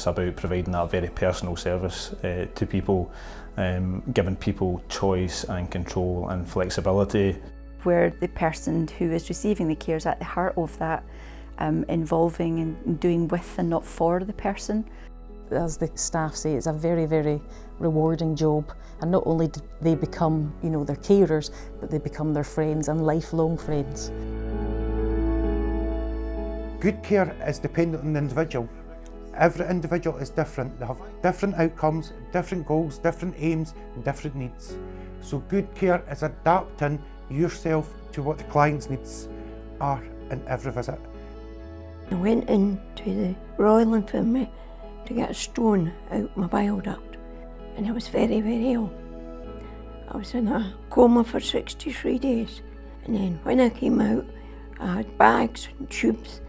it's about providing that very personal service to people, giving people choice and control and flexibility. Where the person who is receiving the care is at the heart of that, involving and doing with and not for the person. As the staff say, it's a very, very rewarding job, and not only do they become, their carers, but they become their friends and lifelong friends. Good care is dependent on the individual. Every individual is different. They have different outcomes, different goals, different aims and different needs. So good care is adapting yourself to what the client's needs are in every visit. I went into the Royal Infirmary to get a stone out my bile duct, and I was very, very ill. I was in a coma for 63 days, and then when I came out I had bags and tubes.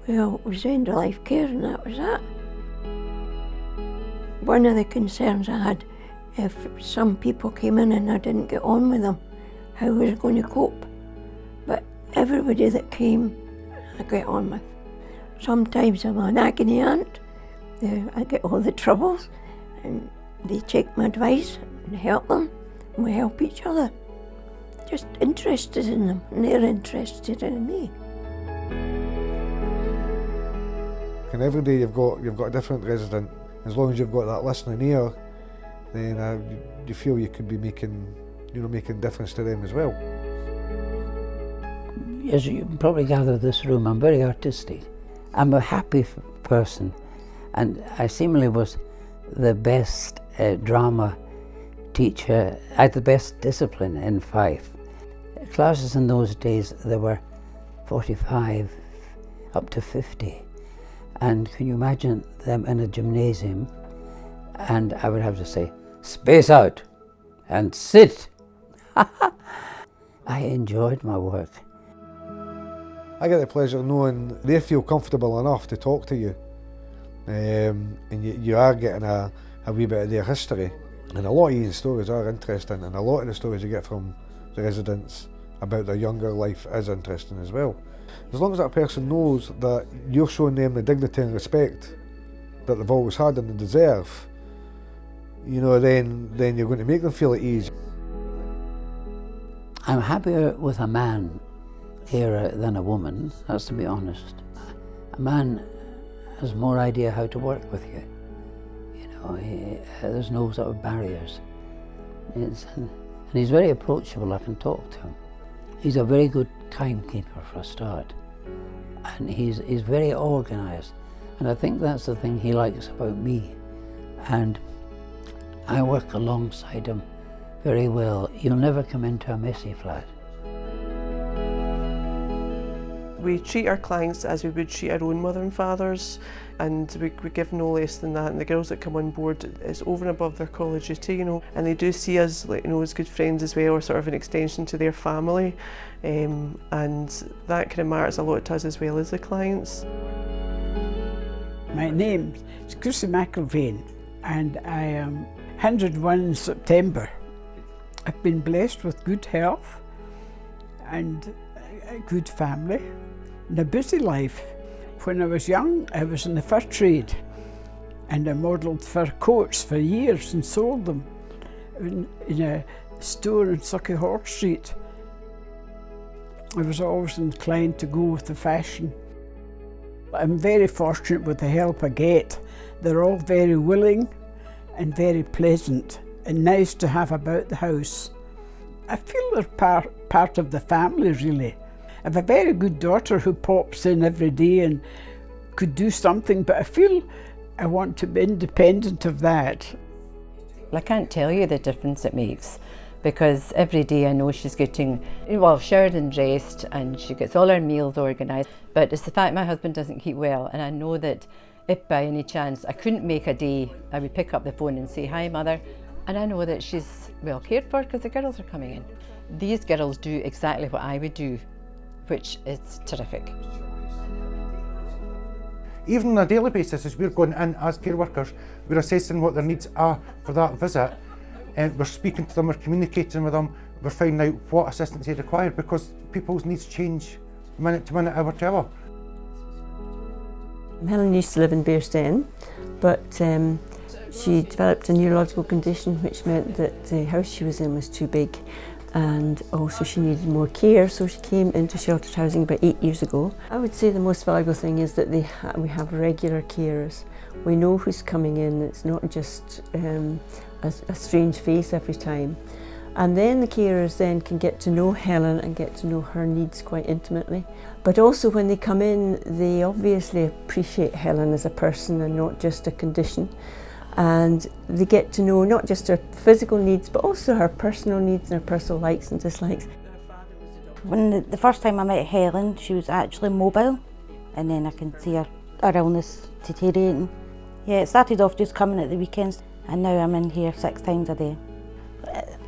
Well, it was end of life care and that was that. One of the concerns I had, if some people came in and I didn't get on with them, how was I going to cope? But everybody that came, I get on with. Sometimes I'm an agony aunt. I get all the troubles and they take my advice and help them, and we help each other. Just interested in them and they're interested in me. And every day you've got a different resident. As long as you've got that listening ear, then you feel you could be making difference to them as well. As you can probably gather this room, I'm very artistic. I'm a happy person, and I seemingly was the best drama teacher. I had the best discipline in Fife. Classes in those days, there were 45 up to 50. And can you imagine them in a gymnasium? And I would have to say, space out and sit. I enjoyed my work. I get the pleasure of knowing they feel comfortable enough to talk to you. And you are getting a wee bit of their history. And a lot of Ian's stories are interesting, and a lot of the stories you get from the residents about their younger life is interesting as well. As long as that person knows that you're showing them the dignity and respect that they've always had and they deserve, then you're going to make them feel at ease. I'm happier with a man carer than a woman, that's to be honest. A man has more idea how to work with you. There's no sort of barriers. And he's very approachable, I can talk to him. He's a very good timekeeper for a start. And he's very organised. And I think that's the thing he likes about me. And I work alongside him very well. You'll never come into a messy flat. We treat our clients as we would treat our own mother and fathers, and we give no less than that. And the girls that come on board, it's over and above their college duty, and they do see us as good friends as well, or sort of an extension to their family, and that kind of matters a lot to us as well as the clients. My name is Chrissy McElvain, and I am 101 in September. I've been blessed with good health and a good family and a busy life. When I was young, I was in the fur trade, and I modelled fur coats for years and sold them in a store in Suckyhall Street. I was always inclined to go with the fashion. I'm very fortunate with the help I get. They're all very willing and very pleasant and nice to have about the house. I feel they're part of the family, really. I have a very good daughter who pops in every day and could do something, but I feel I want to be independent of that. I can't tell you the difference it makes, because every day I know she's getting showered and dressed, and she gets all her meals organised. But it's the fact my husband doesn't keep well, and I know that if by any chance I couldn't make a day, I would pick up the phone and say, "Hi mother," and I know that she's well cared for because the girls are coming in. These girls do exactly what I would do, which is terrific. Even on a daily basis, as we're going in as care workers, we're assessing what their needs are for that visit, and we're speaking to them, we're communicating with them, we're finding out what assistance they require, because people's needs change minute to minute, hour to hour. Helen used to live in Bearsden, but she developed a neurological condition which meant that the house she was in was too big, and also she needed more care, so she came into sheltered housing about 8 years ago. I would say the most valuable thing is that we have regular carers. We know who's coming in, it's not just a strange face every time. And then the carers then can get to know Helen and get to know her needs quite intimately. But also when they come in, they obviously appreciate Helen as a person and not just a condition. And they get to know not just her physical needs, but also her personal needs and her personal likes and dislikes. When the first time I met Helen, she was actually mobile, and then I can see her illness deteriorating. Yeah, it started off just coming at the weekends, and now I'm in here 6 times a day.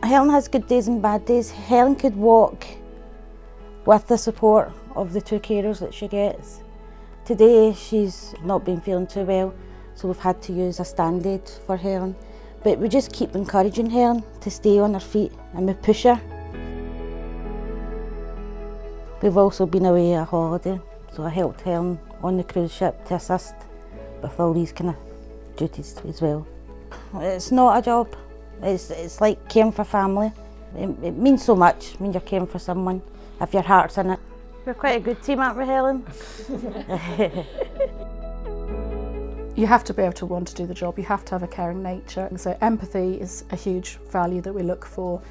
Helen has good days and bad days. Helen could walk with the support of the 2 carers that she gets. Today she's not been feeling too well, so we've had to use a stand-aid for Helen. But we just keep encouraging Helen to stay on her feet, and we push her. We've also been away on holiday, so I helped Helen on the cruise ship to assist with all these kind of duties as well. It's not a job. It's like caring for family. It means so much when you're caring for someone, if your heart's in it. We're quite a good team, aren't we, Helen? You have to be able to want to do the job. You have to have a caring nature. And so empathy is a huge value that we look for.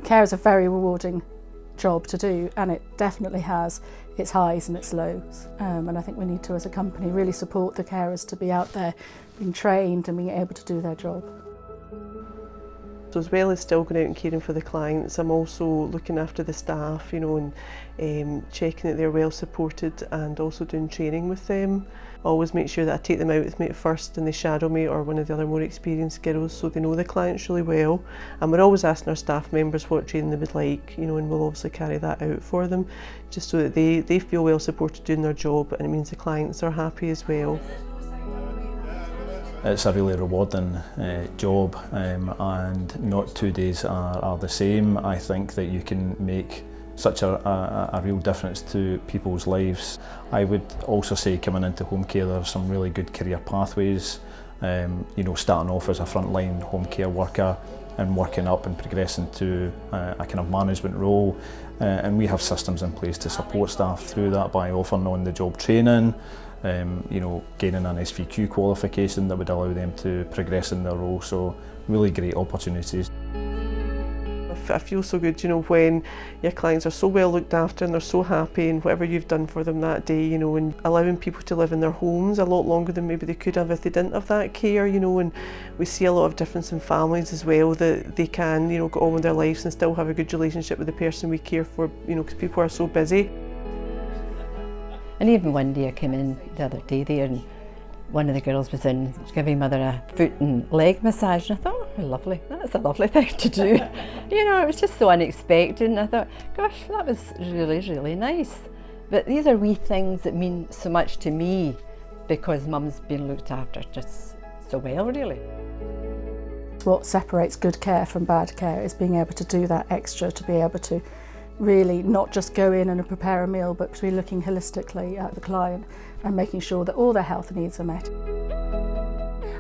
Care is a very rewarding job to do, and it definitely has its highs and its lows. And I think we need to, as a company, really support the carers to be out there being trained and being able to do their job. So as well as still going out and caring for the clients, I'm also looking after the staff, you know, and checking that they're well supported, and also doing training with them. I always make sure that I take them out with me at first, and they shadow me or one of the other more experienced girls, so they know the clients really well. And we're always asking our staff members what training they would like, you know, and we'll obviously carry that out for them, just so that they feel well supported doing their job, and it means the clients are happy as well. It's a really rewarding job, and not 2 days are the same. I think that you can make such a real difference to people's lives. I would also say coming into home care there are some really good career pathways, you know, starting off as a frontline home care worker and working up and progressing to a kind of management role, and we have systems in place to support staff through that by offering on-the-job training, you know, gaining an SVQ qualification that would allow them to progress in their role, so really great opportunities. I feel so good, you know, when your clients are so well looked after and they're so happy in whatever you've done for them that day, you know, and allowing people to live in their homes a lot longer than maybe they could have if they didn't have that care, you know, and we see a lot of difference in families as well, that they can, you know, go on with their lives and still have a good relationship with the person we care for, you know, because people are so busy. And even one day I came in the other day there, and one of the girls was in giving mother a foot and leg massage, and I thought, oh, lovely, that's a lovely thing to do. You know, it was just so unexpected, and I thought, gosh, that was really, really nice. But these are wee things that mean so much to me because mum's been looked after just so well, really. What separates good care from bad care is being able to do that extra, to be able to really not just go in and prepare a meal, but to be looking holistically at the client and making sure that all their health needs are met.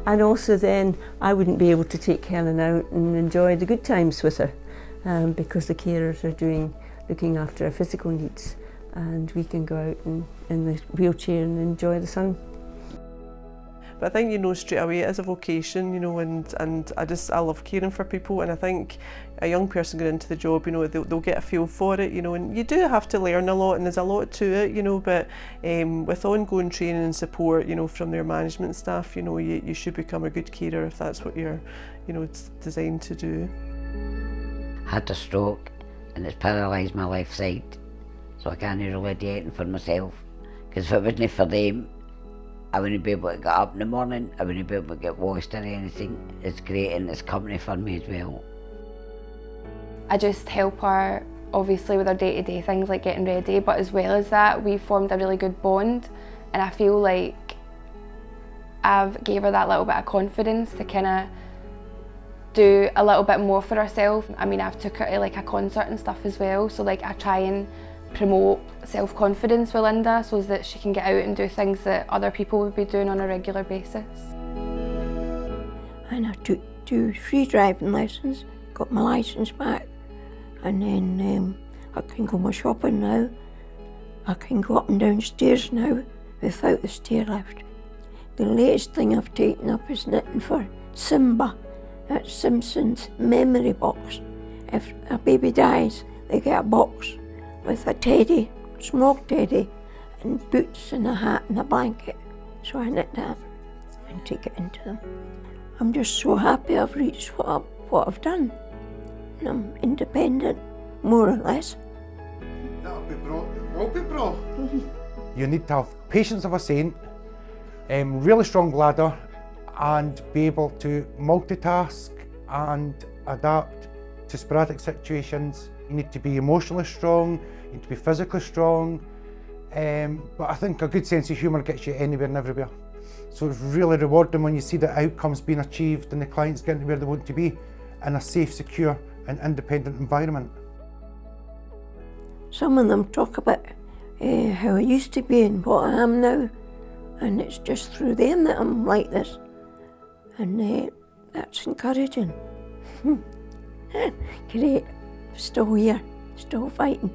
And also then I wouldn't be able to take Helen out and enjoy the good times with her, because the carers are looking after her physical needs, and we can go out in the wheelchair and enjoy the sun. But I think, you know, straight away it is a vocation, you know, and I love caring for people, and I think a young person going into the job, you know, they'll get a feel for it, you know, and you do have to learn a lot, and there's a lot to it, you know, but with ongoing training and support, you know, from their management staff, you know, you should become a good carer if that's what you're, you know, it's designed to do. I had a stroke and it's paralysed my left side, so I can't really do anything for myself, because if it wasn't for them, I wouldn't be able to get up in the morning, I wouldn't be able to get washed or anything. It's great, and it's company for me as well. I just help her obviously with her day-to-day things like getting ready, but as well as that we formed a really good bond, and I feel like I've gave her that little bit of confidence to kind of do a little bit more for herself. I mean, I've took her to like a concert and stuff as well, so like I try and promote self-confidence with Linda so that she can get out and do things that other people would be doing on a regular basis. And I took 2 free driving lessons, got my licence back, and then I can go my shopping now. I can go up and down stairs now without the stair lift. The latest thing I've taken up is knitting for Simba, that's Simpson's memory box. If a baby dies, they get a box with a teddy, small teddy, and boots and a hat and a blanket. So I knit that and take it into them. I'm just so happy I've reached what I've done. And I'm independent, more or less. That'll be bro. It will be bro. You need to have patience of a saint, really strong bladder, and be able to multitask and adapt to sporadic situations. You need to be emotionally strong, you need to be physically strong, but I think a good sense of humour gets you anywhere and everywhere. So it's really rewarding when you see the outcomes being achieved and the clients getting to where they want to be in a safe, secure and independent environment. Some of them talk about how I used to be and what I am now, and it's just through them that I'm like this, and that's encouraging. Great, still here, still fighting.